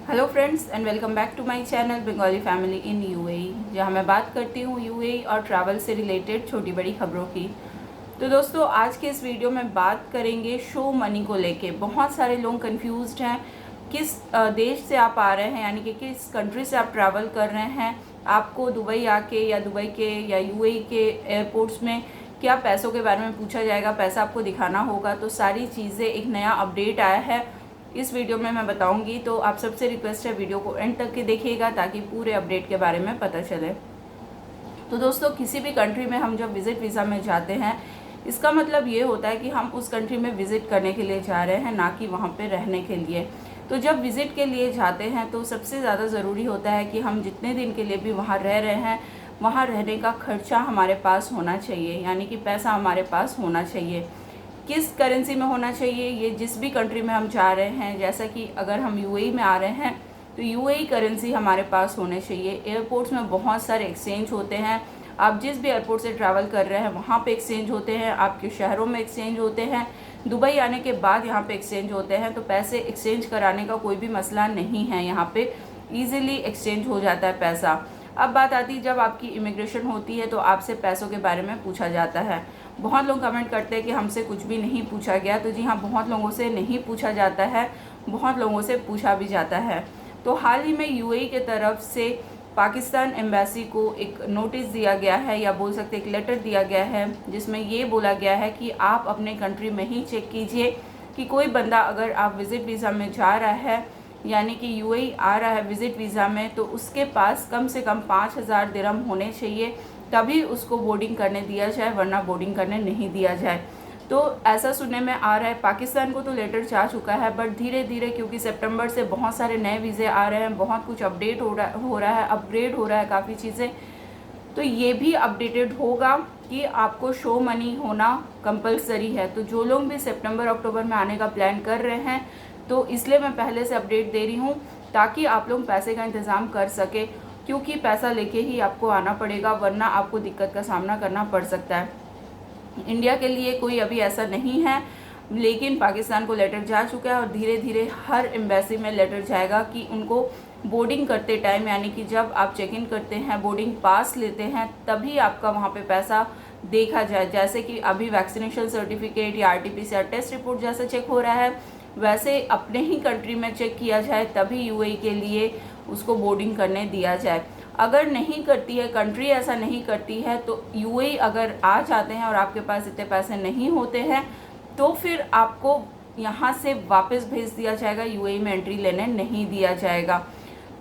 Hello friends and welcome back to my channel Bengali family in UAE, जहां मैं बात करती हूं यूएई और ट्रैवल से रिलेटेड छोटी बड़ी खबरों की। तो दोस्तों, आज के इस वीडियो में बात करेंगे शो मनी को लेके। बहुत सारे लोग कंफ्यूज्ड हैं किस देश से आप आ रहे हैं, यानी कि किस कंट्री से आप ट्रैवल कर रहे हैं। आपको दुबई आके या दुबई के या यूएई के एयरपोर्ट्स में क्या पैसों के बारे में पूछा जाएगा, पैसा आपको दिखाना होगा। तो सारी चीज़ें, एक नया अपडेट आया है इस वीडियो में मैं बताऊंगी। तो आप सबसे रिक्वेस्ट है वीडियो को एंड तक के देखिएगा ताकि पूरे अपडेट के बारे में पता चले। तो दोस्तों, किसी भी कंट्री में हम जब विजिट वीज़ा में जाते हैं, इसका मतलब ये होता है कि हम उस कंट्री में विज़िट करने के लिए जा रहे हैं, ना कि वहाँ पे रहने के लिए। तो जब विज़िट के लिए जाते हैं तो सबसे ज़्यादा ज़रूरी होता है कि हम जितने दिन के लिए भी वहाँ रह रहे हैं, वहाँ रहने का खर्चा हमारे पास होना चाहिए, यानी कि पैसा हमारे पास होना चाहिए। किस करेंसी में होना चाहिए, ये जिस भी कंट्री में हम जा रहे हैं। जैसा कि अगर हम यूएई में आ रहे हैं तो यूएई करेंसी हमारे पास होने चाहिए। एयरपोर्ट्स में बहुत सारे एक्सचेंज होते हैं। आप जिस भी एयरपोर्ट से ट्रैवल कर रहे हैं वहाँ पे एक्सचेंज होते हैं, आपके शहरों में एक्सचेंज होते हैं। दुबई आने के बाद यहाँ पे एक्सचेंज होते हैं। तो पैसे एक्सचेंज कराने का कोई भी मसला नहीं है, यहाँ पे ईजिली एक्सचेंज हो जाता है पैसा। अब बात आती है जब आपकी इमिग्रेशन होती है तो आपसे पैसों के बारे में पूछा जाता है। बहुत लोग कमेंट करते हैं कि हमसे कुछ भी नहीं पूछा गया। तो जी हाँ, बहुत लोगों से नहीं पूछा जाता है, बहुत लोगों से पूछा भी जाता है। तो हाल ही में यूएई के तरफ से पाकिस्तान एम्बेसी को एक नोटिस दिया गया है, या बोल सकते एक लेटर दिया गया है, जिसमें ये बोला गया है कि आप अपने कंट्री में ही चेक कीजिए कि कोई बंदा अगर आप विज़िट वीज़ा में जा रहा है, यानी कि यूएई आ रहा है विज़िट वीज़ा में, तो उसके पास कम से कम 5,000 दिरहम होने चाहिए, तभी उसको बोर्डिंग करने दिया जाए, वरना बोर्डिंग करने नहीं दिया जाए। तो ऐसा सुनने में आ रहा है। पाकिस्तान को तो लेटर जा चुका है, बट धीरे धीरे क्योंकि सितंबर से बहुत सारे नए वीज़े आ रहे हैं, बहुत कुछ अपडेट हो रहा है, अपग्रेड हो रहा है काफ़ी चीज़ें। तो ये भी अपडेटेड होगा कि आपको शो मनी होना कंपलसरी है। तो जो लोग भी सितंबर अक्टूबर में आने का प्लान कर रहे हैं, तो इसलिए मैं पहले से अपडेट दे रही हूँ ताकि आप लोग पैसे का इंतज़ाम कर सके, क्योंकि पैसा लेके ही आपको आना पड़ेगा, वरना आपको दिक्कत का सामना करना पड़ सकता है। इंडिया के लिए कोई अभी ऐसा नहीं है, लेकिन पाकिस्तान को लेटर जा चुका है और धीरे धीरे हर एम्बेसी में लेटर जाएगा कि उनको बोर्डिंग करते टाइम, यानी कि जब आप चेक इन करते हैं, बोर्डिंग पास लेते हैं, तभी आपका वहाँ पे पैसा देखा जाए। जैसे कि अभी वैक्सीनेशन सर्टिफिकेट या आरटीपीसीआर टेस्ट रिपोर्ट जैसे चेक हो रहा है, वैसे अपने ही कंट्री में चेक किया जाए, तभी यूएई के लिए उसको बोर्डिंग करने दिया जाए। अगर नहीं करती है कंट्री, ऐसा नहीं करती है, तो यूएई अगर आ जाते हैं और आपके पास इतने पैसे नहीं होते हैं, तो फिर आपको यहाँ से वापस भेज दिया जाएगा, यूएई में एंट्री लेने नहीं दिया जाएगा।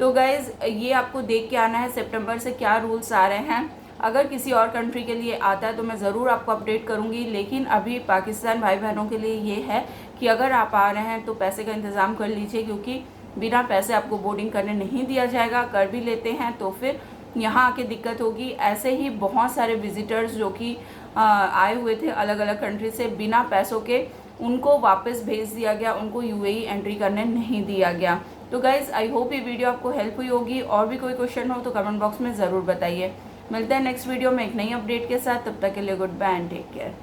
तो गाइज़, ये आपको देख के आना है सितंबर से क्या रूल्स आ रहे हैं। अगर किसी और कंट्री के लिए आता है तो मैं ज़रूर आपको अपडेट करूँगी, लेकिन अभी पाकिस्तान भाई बहनों के लिए ये है कि अगर आप आ रहे हैं तो पैसे का इंतज़ाम कर लीजिए, क्योंकि बिना पैसे आपको बोर्डिंग करने नहीं दिया जाएगा। कर भी लेते हैं तो फिर यहाँ आके दिक्कत होगी। ऐसे ही बहुत सारे विजिटर्स जो कि आए हुए थे अलग अलग कंट्री से, बिना पैसों के उनको वापस भेज दिया गया, उनको यूएई एंट्री करने नहीं दिया गया। तो गाइज़, आई होप ये वीडियो आपको हेल्प हुई होगी। और भी कोई क्वेश्चन हो तो कमेंट बॉक्स में ज़रूर बताइए। मिलते हैं नेक्स्ट वीडियो में एक नई अपडेट के साथ। तब तक के लिए goodbye and take care.